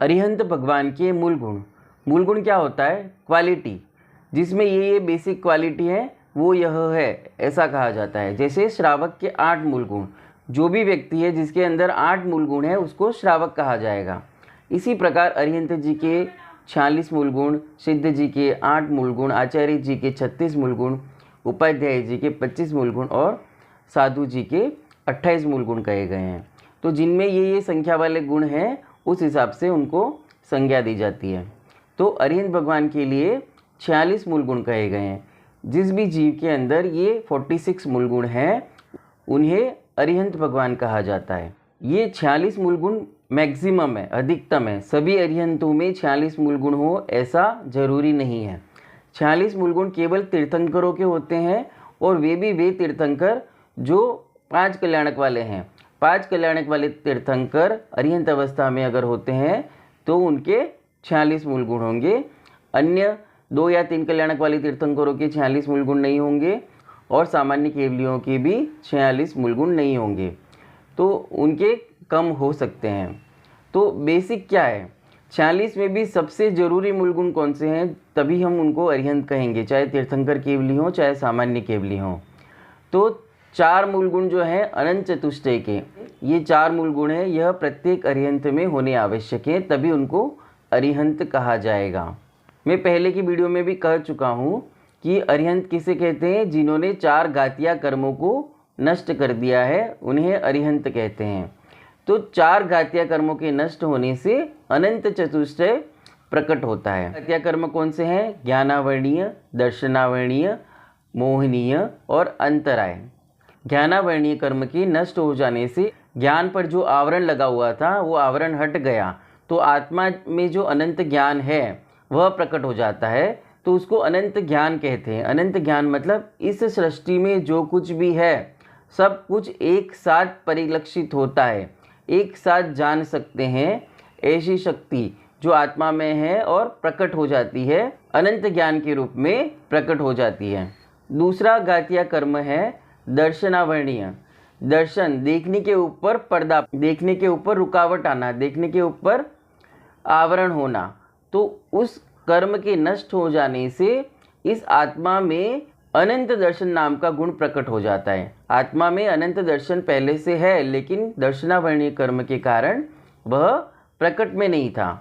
अरिहंत भगवान के मूल गुण। मूल गुण क्या होता है? क्वालिटी, जिसमें ये बेसिक क्वालिटी है वो यह है ऐसा कहा जाता है। जैसे श्रावक के 8 मूल गुण, जो भी व्यक्ति है जिसके अंदर 8 मूल गुण है उसको श्रावक कहा जाएगा। इसी प्रकार अरिहंत जी के 46 मूल गुण, सिद्ध जी के 8 मूल गुण, आचार्य जी के 36 मूल गुण, उपाध्याय जी के 25 मूल गुण और साधु जी के 28 मूल गुण कहे गए हैं। तो जिनमें ये संख्या वाले गुण हैं उस हिसाब से उनको संज्ञा दी जाती है। तो अरिहंत भगवान के लिए 46 मूल गुण कहे गए हैं। जिस भी जीव के अंदर ये 46 मूल गुण हैं उन्हें अरिहंत भगवान कहा जाता है। ये 46 मूल गुण मैक्सिमम है, अधिकतम है। सभी अरिहंतों में 46 मूल गुण हो ऐसा जरूरी नहीं है। 46 मूल गुण केवल तीर्थंकरों के होते हैं, और वे तीर्थंकर जो 5 कल्याणक वाले हैं। 5 कल्याणक वाले तीर्थंकर अरिहंत अवस्था में अगर होते हैं तो उनके 46 मूल गुण होंगे। अन्य 2 या 3 कल्याणक वाले तीर्थंकरों के 46 मूल गुण नहीं होंगे, और सामान्य केवलियों के भी 46 मूल गुण नहीं होंगे, तो उनके कम हो सकते हैं। तो बेसिक क्या है? 46 में भी सबसे जरूरी मूल गुण कौन से हैं, तभी हम उनको अरिहंत कहेंगे, चाहे तीर्थंकर केवली हो चाहे सामान्य केवली हो। तो 4 मूल गुण जो हैं अनंत चतुष्टय के, ये 4 मूल गुण हैं, यह प्रत्येक अरिहंत में होने आवश्यक है, तभी उनको अरिहंत कहा जाएगा। मैं पहले की वीडियो में भी कह चुका हूँ कि अरिहंत किसे कहते हैं? जिन्होंने 4 घातीय कर्मों को नष्ट कर दिया है उन्हें अरिहंत कहते हैं। तो 4 घातीय कर्मों के नष्ट होने से अनंत चतुष्टय प्रकट होता है। घातीय कर्म कौन से हैं? ज्ञानावरणीय, दर्शनावरणीय, मोहनीय और अंतराय। ज्ञानावरणीय कर्म के नष्ट हो जाने से ज्ञान पर जो आवरण लगा हुआ था वो आवरण हट गया, तो आत्मा में जो अनंत ज्ञान है वह प्रकट हो जाता है, तो उसको अनंत ज्ञान कहते हैं। अनंत ज्ञान मतलब इस सृष्टि में जो कुछ भी है सब कुछ एक साथ परिलक्षित होता है, एक साथ जान सकते हैं, ऐसी शक्ति जो आत्मा में है और प्रकट हो जाती है, अनंत ज्ञान के रूप में प्रकट हो जाती है। दूसरा घातीय कर्म है दर्शनावरणीय। दर्शन, देखने के ऊपर पर्दा, देखने के ऊपर रुकावट आना, देखने के ऊपर आवरण होना। तो उस कर्म के नष्ट हो जाने से इस आत्मा में अनंत दर्शन नाम का गुण प्रकट हो जाता है। आत्मा में अनंत दर्शन पहले से है, लेकिन दर्शनावरणीय कर्म के कारण वह प्रकट में नहीं था।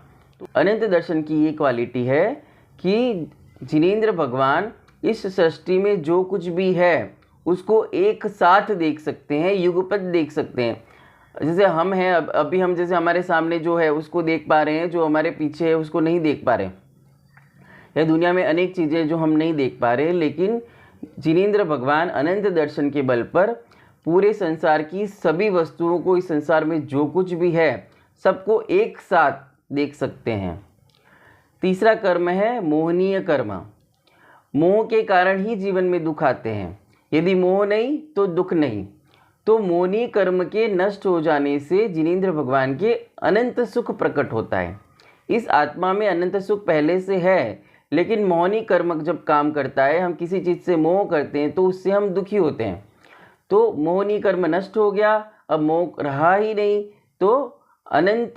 तो अनंत दर्शन की ये क्वालिटी है कि जिनेंद्र भगवान इस सृष्टि में जो कुछ भी है उसको एक साथ देख सकते हैं, युगपत देख सकते हैं। जैसे हम हैं, अभी हम जैसे हमारे सामने जो है उसको देख पा रहे हैं, जो हमारे पीछे है उसको नहीं देख पा रहे। या दुनिया में अनेक चीज़ें जो हम नहीं देख पा रहे, लेकिन जिनेंद्र भगवान अनंत दर्शन के बल पर पूरे संसार की सभी वस्तुओं को, इस संसार में जो कुछ भी है सबको एक साथ देख सकते हैं। तीसरा कर्म है मोहनीय कर्म। मोह के कारण ही जीवन में दुख आते हैं, यदि मोह नहीं तो दुख नहीं। तो मोहनीय कर्म के नष्ट हो जाने से जिनेंद्र भगवान के अनंत सुख प्रकट होता है। इस आत्मा में अनंत सुख पहले से है, लेकिन मोहनीय कर्म जब काम करता है, हम किसी चीज़ से मोह करते हैं तो उससे हम दुखी होते हैं। तो मोहनीय कर्म नष्ट हो गया, अब मोह रहा ही नहीं, तो अनंत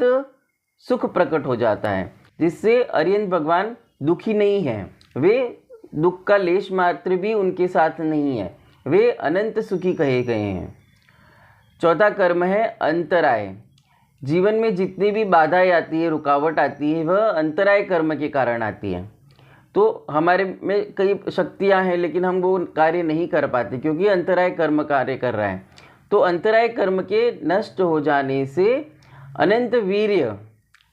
सुख प्रकट हो जाता है, जिससे अरिहंत भगवान दुखी नहीं हैं। वे दुख का लेश मात्र भी उनके साथ नहीं है, वे अनंत सुखी कहे गए हैं। चौथा कर्म है अंतराय। जीवन में जितनी भी बाधाएं आती है, रुकावट आती है, वह अंतराय कर्म के कारण आती है। तो हमारे में कई शक्तियां हैं लेकिन हम वो कार्य नहीं कर पाते क्योंकि अंतराय कर्म कार्य कर रहा है। तो अंतराय कर्म के नष्ट हो जाने से अनंत वीर्य,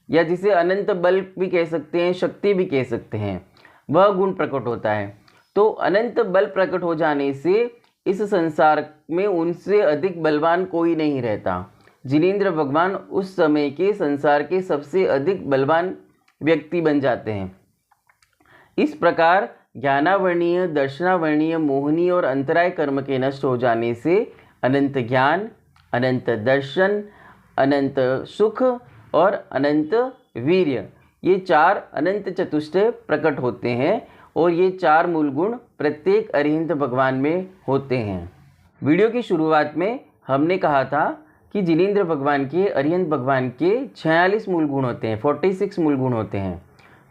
या जिसे अनंत बल भी कह सकते हैं, शक्ति भी कह सकते हैं, वह गुण प्रकट होता है। तो अनंत बल प्रकट हो जाने से इस संसार में उनसे अधिक बलवान कोई नहीं रहता। जिनेंद्र भगवान उस समय के संसार के सबसे अधिक बलवान व्यक्ति बन जाते हैं। इस प्रकार ज्ञानावरणीय, दर्शनावरणीय, मोहनीय और अंतराय कर्म के नष्ट हो जाने से अनंत ज्ञान, अनंत दर्शन, अनंत सुख और अनंत वीर्य, ये 4 अनंत चतुष्टय प्रकट होते हैं, और ये 4 मूल गुण प्रत्येक अरिहंत भगवान में होते हैं। वीडियो की शुरुआत में हमने कहा था कि जिनेंद्र भगवान के, अरिहंत भगवान के 46 मूल गुण होते हैं, 46 मूल गुण होते हैं।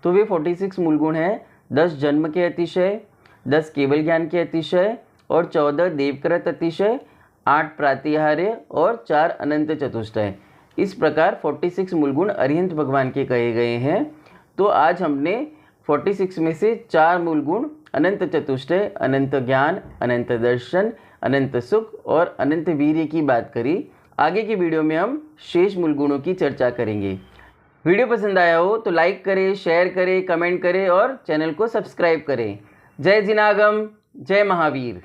तो वे 46 मूल गुण हैं 10 जन्म के अतिशय, 10 केवल ज्ञान के अतिशय और 14 देवकृत अतिशय, 8 प्रातिहार्य और 4 अनंत चतुष्टय। इस प्रकार 46 मूल गुण अरिहंत भगवान के कहे गए हैं। तो आज हमने 46 में से 4 मूल गुण अनंत चतुष्टय, अनंत ज्ञान, अनंत दर्शन, अनंत सुख और अनंत वीर्य की बात करी। आगे की वीडियो में हम शेष मूल गुणों की चर्चा करेंगे। वीडियो पसंद आया हो तो लाइक करें, शेयर करें, कमेंट करें और चैनल को सब्सक्राइब करें। जय जिनागम, जय महावीर।